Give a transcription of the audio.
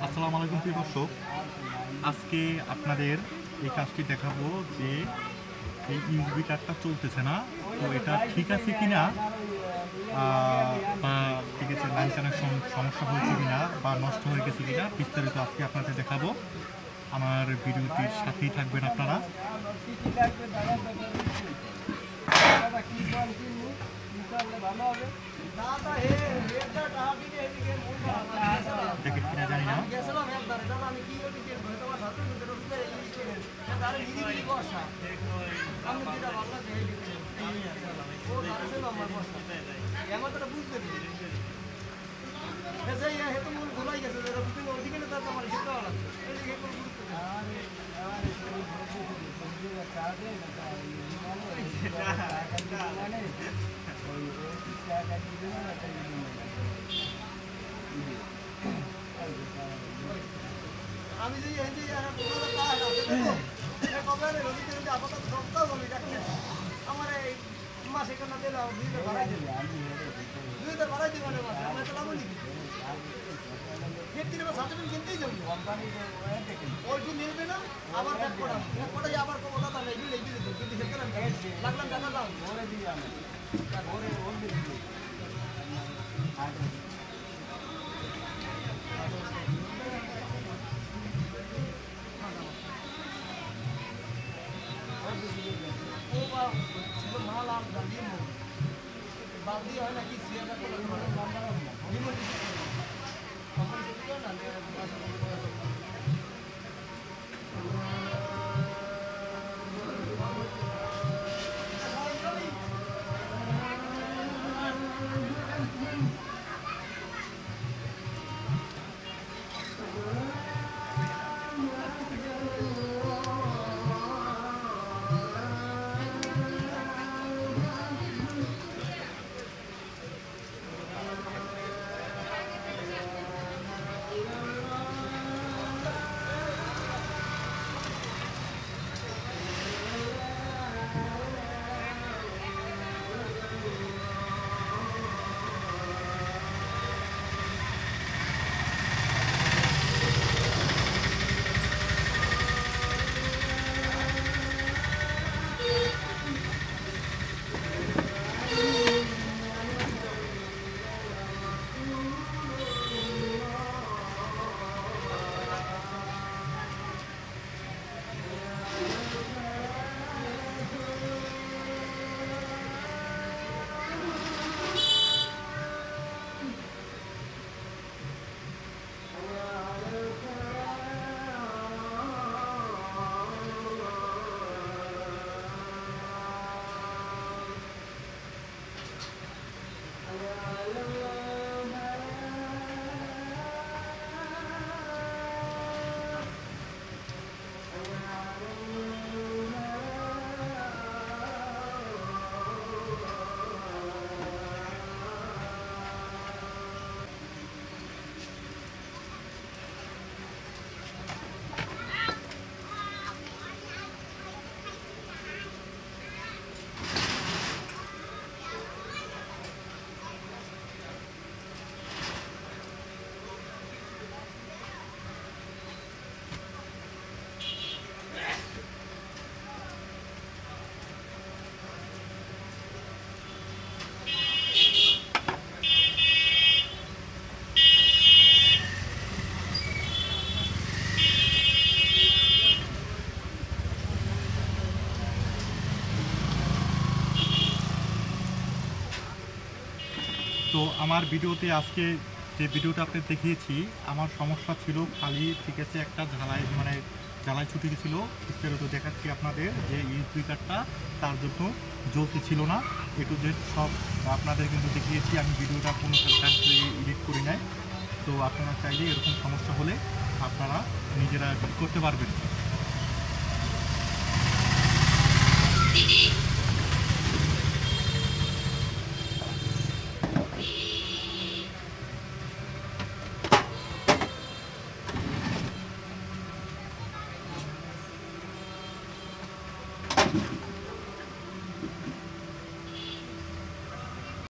আসসালামু আলাইকুম প্রিয় দর্শক, আজকে আপনাদের এই কাজটি দেখাবো যে এই ইউএসবি কার্ডটা চলতেছে না, তো এটা ঠিক আছে কিনা বা ঠিক আছে লাইন কানেকশন সমস্যা হয়েছে কিনা বা নষ্ট হয়ে গেছে কিনা বিস্তারিত আজকে আপনাদের দেখাবো। আমার ভিডিওটির সাথেই থাকবেন আপনারা। দেখেন কিনা জানি না। আমি যে আমার এই মাসে কেন দিলে বাড়াই দেবে 2,000 বাড়াই দেবে আমরা তো লাভ নি সার্টিফিকেট কিনতেই যাবো ওইটু মিলবে না আবার ব্যাক করা আবার কথা তাহলে লাগলাম টাকা দাও ভরে দিয়ে আমি ভরে ওর দিয়ে বালদি হয় নাকি সিয়াটা করে তো আমার ভিডিওতে আজকে যে ভিডিওটা আপনাদের দেখিয়েছি, আমার সমস্যা ছিল খালি ঠিক আছে একটা জ্বালাই ছুটে গেছিলো। বিস্তারিত দেখাচ্ছি আপনাদের যে ইউএসবি কার্ডটা তার জন্য জ্বলতে ছিল না, একটু যে সব আপনাদের কিন্তু দেখিয়েছি। আমি ভিডিওটা কোনো এডিট করি নাই। তো আপনারা চাইলে এরকম সমস্যা হলে আপনারা নিজেরা করতে পারবেন।